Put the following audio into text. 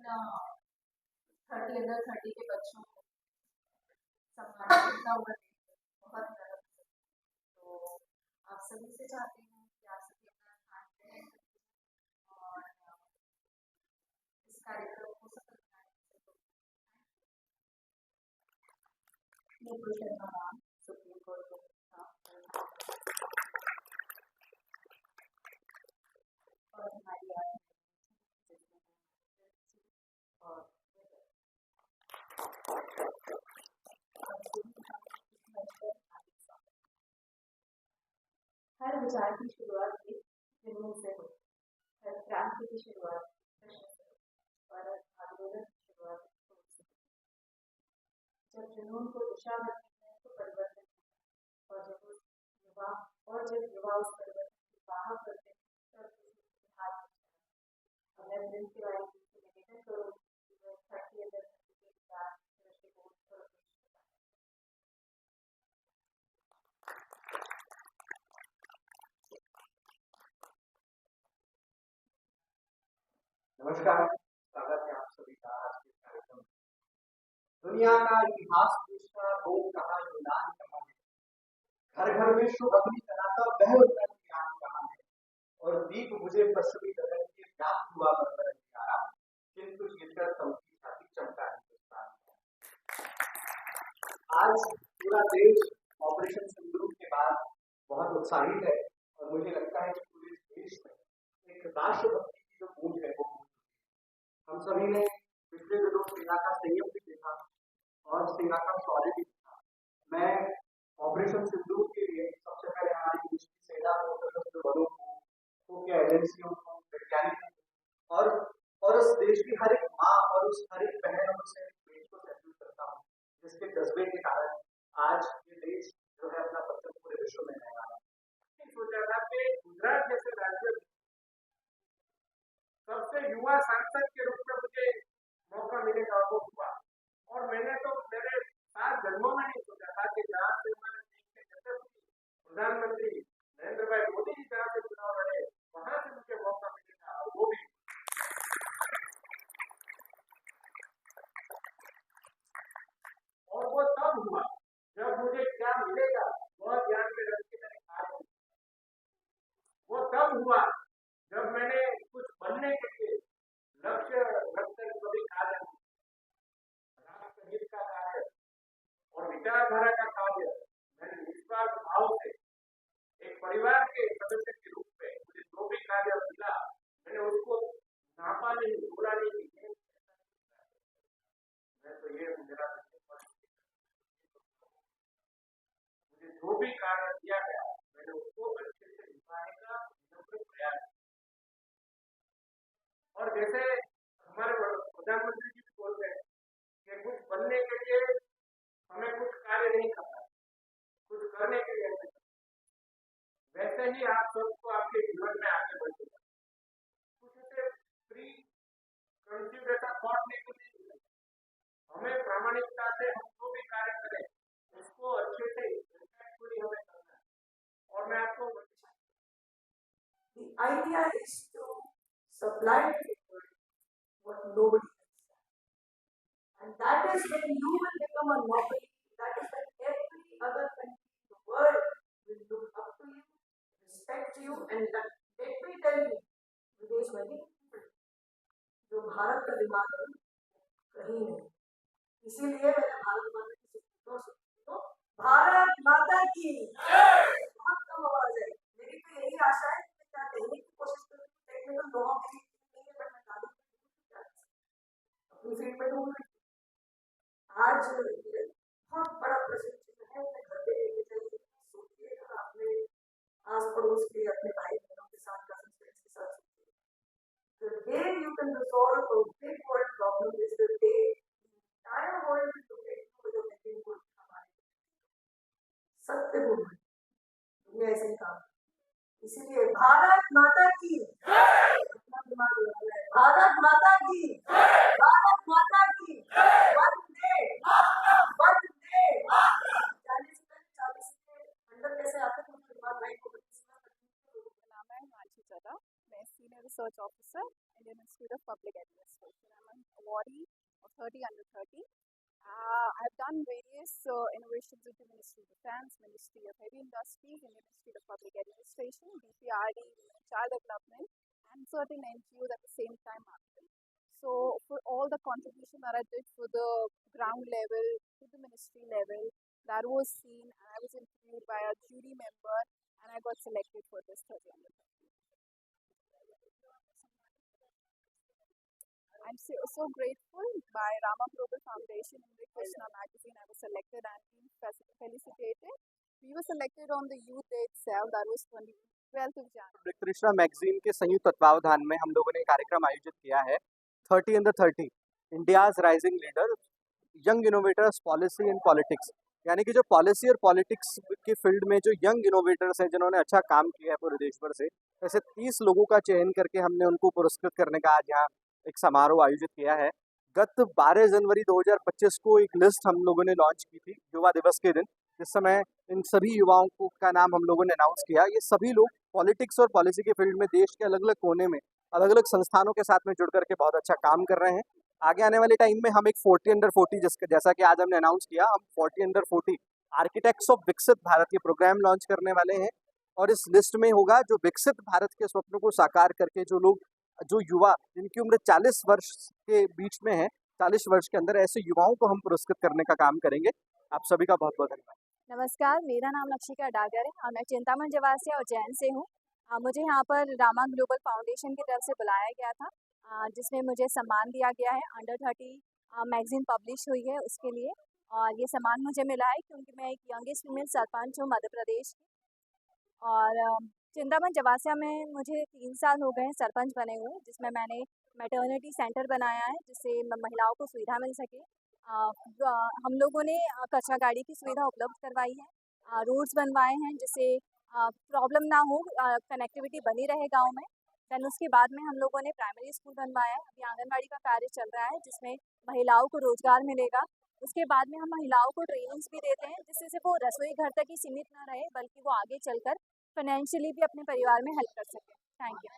30 under 30 के बच्चों को संभालना कितना हुआ बहुत ज़्यादा। तो आप सभी से चाहती हूँ कि आप सभी अपना ध्यान दें और इस कार्यक्रम को सफल बनाएं। सुप्रीम कोर्ट को और हमारी और हर विचार की शुरुआत एक जुनून से हो, हर क्रांति की शुरुआत प्रश्न से हो और हर आंदोलन की शुरुआत सोच से हो। जब जुनून को दिशा मिलती है तो परिवर्तन होता है और जब युवा उस परिवर्तन की बाह करते हैं तब हाथ होता है। अब मैं प्रिंसिपल से निवेदन करूँगी कि वह 30 अंडर 30 के विचार दृष्टिकोण और उद्देश्य बताएं। नमस्कार, स्वागत है आप सभी का आज के कार्यक्रम में। दुनिया का इतिहास पूछना, रोग कहाँ, यूनान कहाँ है, घर घर में शुभ अग्नि जलाता वह उत्तर ज्ञान कहाँ है, और दीप बुझे पश्चिमी गगन के व्याप्त हुआ मंतर अंधियारा, किंतु चीरकर चमकी छाती चमका हिंदुस्तान। आज पूरा देश ऑपरेशन सिंदूर के बाद बहुत उत्साहित है और मुझे लगता है कि पूरे देश में एक राष्ट्रभक्ति की जो गूंज है वो हम सभी ने पिछले दिनों सेना का संयम भी देखा और सेना का शौर्य भी देखा। मैं ऑपरेशन सिंदूर के लिए सबसे पहले हमारी देश की सेना को, सशस्त्र बलों को, एजेंसियों को, वैज्ञानिकों और उस देश की हर एक माँ और उस हर एक बहन और उस देश को सैल्यूट करता हूँ, जिसके जज्बे के कारण आज ये देश जो है अपना परचम पूरे विश्व में लहरा रहा है। सोचा था कि गुजरात जैसे राज्य सबसे युवा सांसद के रूप में मुझे मौका मिलेगा वो हुआ, और मैंने तो मेरे 7 जन्मों में नहीं सोचा था कि जहाँ से हमारे देश के यशस्वी प्रधानमंत्री नरेंद्र भाई मोदी जी जहाँ से चुनाव लड़े वहां से मुझे मौका मिलेगा, और वो भी और वो तब हुआ जब मुझे क्या मिलेगा वह ध्यान में रख के मैंने कार्य, वो तब हुआ जब मैंने कुछ बनने के लिए लक्ष्य रखकर कभी कार्य, राष्ट्रहित का कार्य और विचारधारा का कार्य मैंने निस्वार्थ भाव से एक परिवार के सदस्य के रूप में मुझे जो भी कार्य मिला मैंने उसको नापा नहीं, बोला नहीं, मैं तो ये मेरा मुझे जो भी कार्य दिया गया मैंने उसको अच्छे से निभाने का प्रयास। और जैसे हमारे प्रधानमंत्री जी बोलते हैं कि कुछ बनने के लिए हमें कुछ कार्य नहीं करना, कुछ करने के लिए नहीं, वैसे ही आप सबको आपके जीवन में आगे बढ़ेगा। कुछ ऐसे प्री कंसीव ऐसा थॉट नहीं करनी चाहिए, हमें प्रामाणिकता से हम जो भी कार्य करें उसको अच्छे से इम्पैक्टफुली हमें करना है। और मैं आपको The idea is to supply people what nobody can stand. And that is when you will become a monopoly, that is when every other country in the world will look up to you, respect you, and let me tell you, विदेश में भी जो भारत का दिमाग है कहीं नहीं, इसीलिए मैंने भारत माता की तो भारत माता की बहुत कम आवाज है, मेरी तो यही आशा है कि क्या कहने की कोशिश करूँ टेक्निकल लोगों के लिए अपनी फील्ड में ढूंढ रही। आज बहुत बड़ा प्रश्न है, अपने घर पे लेके जाइए, सोचिएगा अपने आस पड़ोस के अपने भाई बहनों के साथ, कजिन्स फ्रेंड्स के साथ सोचिए। The day you can resolve a big world problem is the day the entire world will look at you with a big world हमारे सत्य बोल दुनिया ऐसे ही काम। इसीलिए भारत माता की भारत माता की भारत माता की वंदे वंदे। 40 के अंदर कैसे आते थे भाई को। नाम है हिमांशु चड्ढा, मैं senior research officer Indian Institute of Public Administration. I'm an awardee of 30 under 30. I've done various innovations with the Ministry of Defence, Ministry of Heavy Industries, Indian Institute of Public Administration, DPRD, Child Development, and certain NGOs at the same time. So for all the contribution that I did for the ground level to the ministry level, that was seen, and I was interviewed by a jury member, and I got selected for this 30 under 30. I'm so grateful by Rama Global Foundation and the Krishna magazine. I was selected and being felicitated. We were selected on the youth day itself. That was 12th of January. Krishna magazine के संयुक्त तत्वावधान में हम लोगों ने कार्यक्रम आयोजित किया है 30 under 30 India's rising leader young innovators policy and politics, यानी कि जो पॉलिसी और पॉलिटिक्स के फील्ड में जो यंग इनोवेटर्स हैं जिन्होंने अच्छा काम किया है पूरे देश भर से, ऐसे 30 लोगों का चयन करके हमने उनको पुरस्कृत करने का आज यहाँ एक समारोह आयोजित किया है। गत 12 जनवरी 2025 को एक लिस्ट हम लोगों ने लॉन्च की थी युवा दिवस के दिन, जिस समय इन सभी युवाओं को का नाम हम लोगों ने अनाउंस किया। ये सभी लोग पॉलिटिक्स और पॉलिसी के फील्ड में देश के अलग अलग कोने में अलग अलग संस्थानों के साथ में जुड़ करके बहुत अच्छा काम कर रहे हैं। आगे आने वाले टाइम में हम एक 40 अंडर 40 जैसा कि आज हमने अनाउंस किया, हम 40 अंडर 40 आर्किटेक्ट्स ऑफ विकसित भारत के प्रोग्राम लॉन्च करने वाले हैं। और इस लिस्ट में होगा जो विकसित भारत के स्वप्नों को साकार करके जो युवा जिनकी उम्र 40 वर्ष के बीच में है, 40 वर्ष के अंदर ऐसे युवाओं को हम पुरस्कृत करने का काम करेंगे। आप सभी का बहुत बहुत धन्यवाद। नमस्कार, मेरा नाम लक्षिका डागर है और मैं चिंतामण जवासिया उज्जैन से हूँ। मुझे यहाँ पर रामा ग्लोबल फाउंडेशन की तरफ से बुलाया गया था, जिसमें मुझे सम्मान दिया गया है। अंडर 30 मैगजीन पब्लिश हुई है उसके लिए, और ये सम्मान मुझे मिला है क्योंकि मैं एक यंगेस्ट फीमेल सरपंच हूँ मध्य प्रदेश की। और चिंतामण जवासिया में मुझे 3 साल हो गए हैं सरपंच बने हुए, जिसमें मैंने मैटर्निटी सेंटर बनाया है जिससे महिलाओं को सुविधा मिल सके। हम लोगों ने कचरा गाड़ी की सुविधा उपलब्ध करवाई है, रोड्स बनवाए हैं जिससे प्रॉब्लम ना हो, कनेक्टिविटी बनी रहे गांव में। दैन उसके बाद में हम लोगों ने प्राइमरी स्कूल बनवाया है, अभी आंगनबाड़ी का कार्य चल रहा है जिसमें महिलाओं को रोजगार मिलेगा। उसके बाद में हम महिलाओं को ट्रेनिंग्स भी देते हैं जिससे सिर्फ वो रसोई घर तक ही सीमित ना रहे, बल्कि वो आगे चलकर फाइनेंशियली भी अपने परिवार में हेल्प कर सकें। Thank you.